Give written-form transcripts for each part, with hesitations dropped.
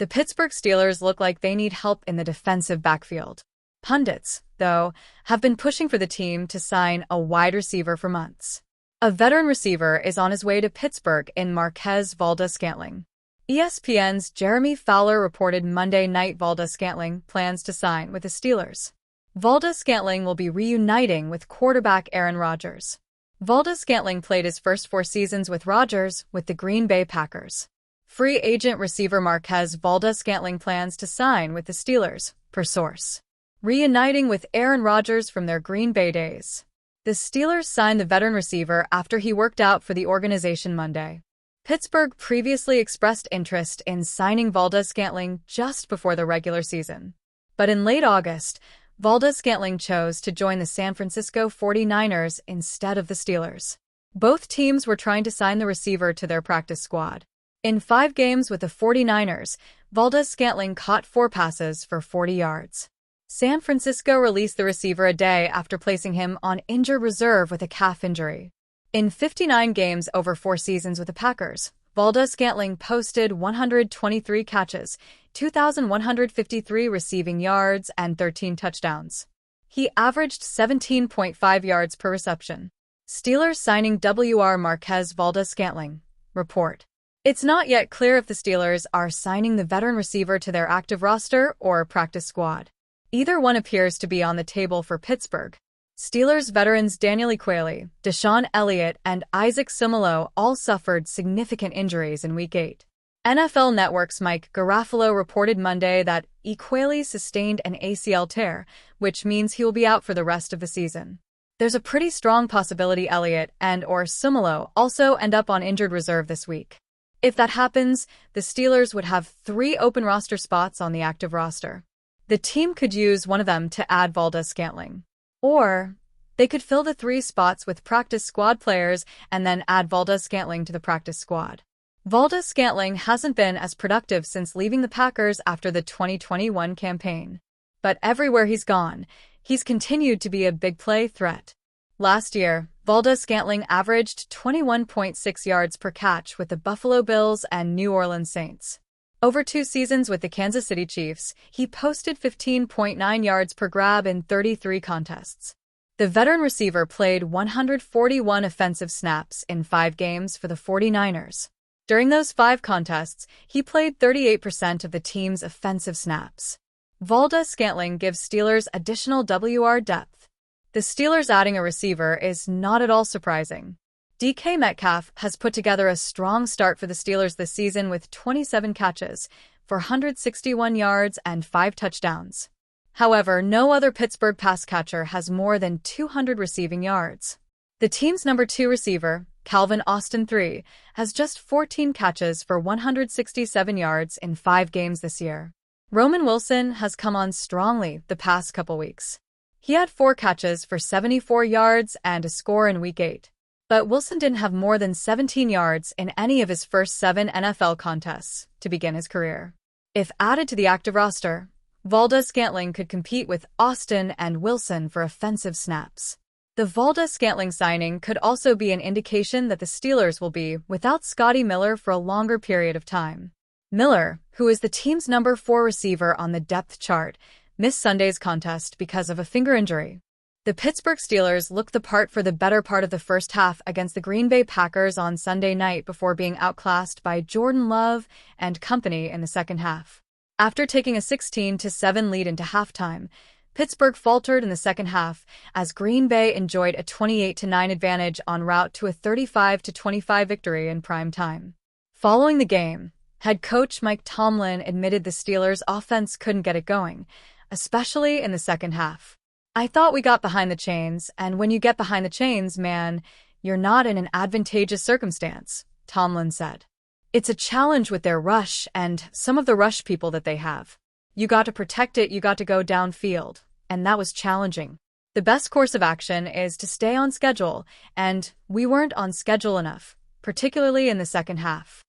The Pittsburgh Steelers look like they need help in the defensive backfield. Pundits, though, have been pushing for the team to sign a wide receiver for months. A veteran receiver is on his way to Pittsburgh in Marquez Valdes-Scantling. ESPN's Jeremy Fowler reported Monday night Valdes-Scantling plans to sign with the Steelers. Valdes-Scantling will be reuniting with quarterback Aaron Rodgers. Valdes-Scantling played his first 4 seasons with Rodgers with the Green Bay Packers. Free agent receiver Marquez Valdes-Scantling plans to sign with the Steelers, per source. Reuniting with Aaron Rodgers from their Green Bay days. The Steelers signed the veteran receiver after he worked out for the organization Monday. Pittsburgh previously expressed interest in signing Valdes-Scantling just before the regular season. But in late August, Valdes-Scantling chose to join the San Francisco 49ers instead of the Steelers. Both teams were trying to sign the receiver to their practice squad. In 5 games with the 49ers, Valdes-Scantling caught 4 passes for 40 yards. San Francisco released the receiver a day after placing him on injured reserve with a calf injury. In 59 games over 4 seasons with the Packers, Valdes-Scantling posted 123 catches, 2,153 receiving yards, and 13 touchdowns. He averaged 17.5 yards per reception. Steelers signing W.R. Marquez Valdes-Scantling. Report. It's not yet clear if the Steelers are signing the veteran receiver to their active roster or practice squad. Either one appears to be on the table for Pittsburgh. Steelers veterans Daniel Ekuele, Deshaun Elliott, and Isaac Seumalo all suffered significant injuries in Week 8. NFL Network's Mike Garafolo reported Monday that Ekuele sustained an ACL tear, which means he will be out for the rest of the season. There's a pretty strong possibility Elliott and/or Seumalo also end up on injured reserve this week. If that happens, the Steelers would have 3 open roster spots on the active roster. The team could use one of them to add Valdes-Scantling. Or they could fill the 3 spots with practice squad players and then add Valdes-Scantling to the practice squad. Valdes-Scantling hasn't been as productive since leaving the Packers after the 2021 campaign. But everywhere he's gone, he's continued to be a big play threat. Last year, Valdes-Scantling averaged 21.6 yards per catch with the Buffalo Bills and New Orleans Saints. Over 2 seasons with the Kansas City Chiefs, he posted 15.9 yards per grab in 33 contests. The veteran receiver played 141 offensive snaps in 5 games for the 49ers. During those 5 contests, he played 38% of the team's offensive snaps. Valdes-Scantling gives Steelers additional WR depth. The Steelers adding a receiver is not at all surprising. DK Metcalf has put together a strong start for the Steelers this season with 27 catches for 161 yards and 5 touchdowns. However, no other Pittsburgh pass catcher has more than 200 receiving yards. The team's number 2 receiver, Calvin Austin III, has just 14 catches for 167 yards in 5 games this year. Roman Wilson has come on strongly the past couple weeks. He had 4 catches for 74 yards and a score in Week 8. But Wilson didn't have more than 17 yards in any of his first 7 NFL contests to begin his career. If added to the active roster, Valdes-Scantling could compete with Austin and Wilson for offensive snaps. The Valdes-Scantling signing could also be an indication that the Steelers will be without Scotty Miller for a longer period of time. Miller, who is the team's number 4 receiver on the depth chart, missed Sunday's contest because of a finger injury. The Pittsburgh Steelers looked the part for the better part of the first half against the Green Bay Packers on Sunday night before being outclassed by Jordan Love and company in the second half. After taking a 16-7 lead into halftime, Pittsburgh faltered in the second half as Green Bay enjoyed a 28-9 advantage en route to a 35-25 victory in prime time. Following the game, head coach Mike Tomlin admitted the Steelers' offense couldn't get it going, especially in the second half. "I thought we got behind the chains, and when you get behind the chains, man, you're not in an advantageous circumstance," Tomlin said. "It's a challenge with their rush and some of the rush people that they have. You got to protect it, you got to go downfield, and that was challenging. The best course of action is to stay on schedule, and we weren't on schedule enough, particularly in the second half."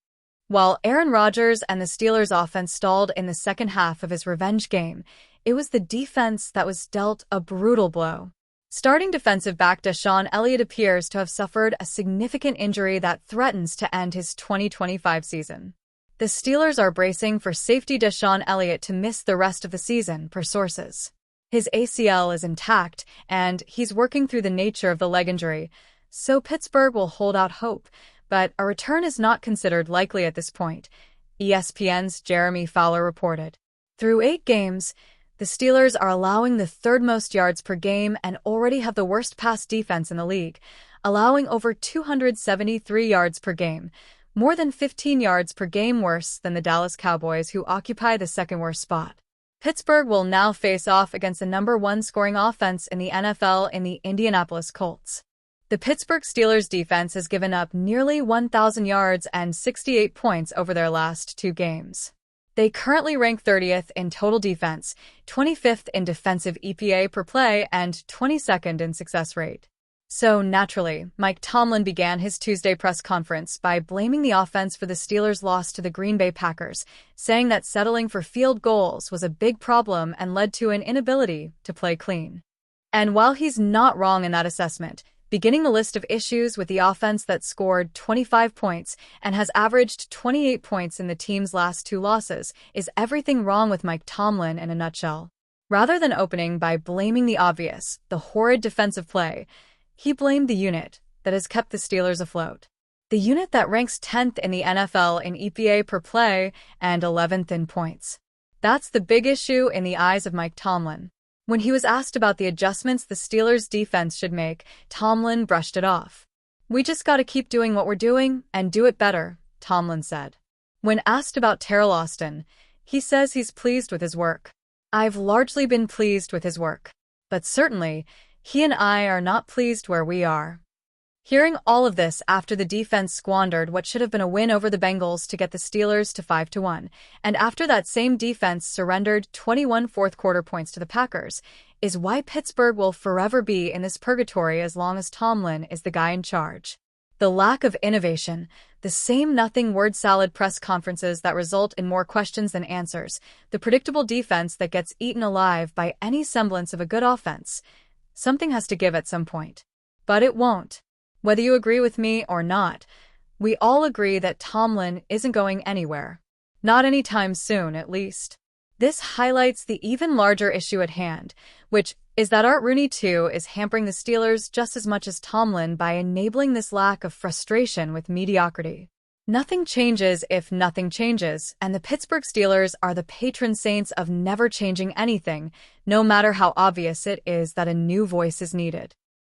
While Aaron Rodgers and the Steelers' offense stalled in the second half of his revenge game, it was the defense that was dealt a brutal blow. Starting defensive back Deshaun Elliott appears to have suffered a significant injury that threatens to end his 2025 season. The Steelers are bracing for safety Deshaun Elliott to miss the rest of the season, per sources. His ACL is intact, and he's working through the nature of the leg injury, so Pittsburgh will hold out hope, but a return is not considered likely at this point, ESPN's Jeremy Fowler reported. Through 8 games, the Steelers are allowing the third most yards per game and already have the worst pass defense in the league, allowing over 273 yards per game, more than 15 yards per game worse than the Dallas Cowboys, who occupy the second worst spot. Pittsburgh will now face off against the number 1 scoring offense in the NFL in the Indianapolis Colts. The Pittsburgh Steelers defense has given up nearly 1,000 yards and 68 points over their last 2 games. They currently rank 30th in total defense, 25th in defensive EPA per play, and 22nd in success rate. So, naturally, Mike Tomlin began his Tuesday press conference by blaming the offense for the Steelers' loss to the Green Bay Packers, saying that settling for field goals was a big problem and led to an inability to play clean. And while he's not wrong in that assessment, beginning the list of issues with the offense that scored 25 points and has averaged 28 points in the team's last 2 losses is everything wrong with Mike Tomlin in a nutshell. Rather than opening by blaming the obvious, the horrid defensive play, he blamed the unit that has kept the Steelers afloat. The unit that ranks 10th in the NFL in EPA per play and 11th in points. That's the big issue in the eyes of Mike Tomlin. When he was asked about the adjustments the Steelers' defense should make, Tomlin brushed it off. "We just gotta keep doing what we're doing and do it better," Tomlin said. When asked about Teryl Austin, he says he's pleased with his work. "I've largely been pleased with his work. But certainly, he and I are not pleased where we are." Hearing all of this after the defense squandered what should have been a win over the Bengals to get the Steelers to 5-1, and after that same defense surrendered 21 fourth-quarter points to the Packers, is why Pittsburgh will forever be in this purgatory as long as Tomlin is the guy in charge. The lack of innovation, the same nothing word salad press conferences that result in more questions than answers, the predictable defense that gets eaten alive by any semblance of a good offense. Something has to give at some point. But it won't. Whether you agree with me or not, we all agree that Tomlin isn't going anywhere. Not anytime soon, at least. This highlights the even larger issue at hand, which is that Art Rooney, too, is hampering the Steelers just as much as Tomlin by enabling this lack of frustration with mediocrity. Nothing changes if nothing changes, and the Pittsburgh Steelers are the patron saints of never changing anything, no matter how obvious it is that a new voice is needed.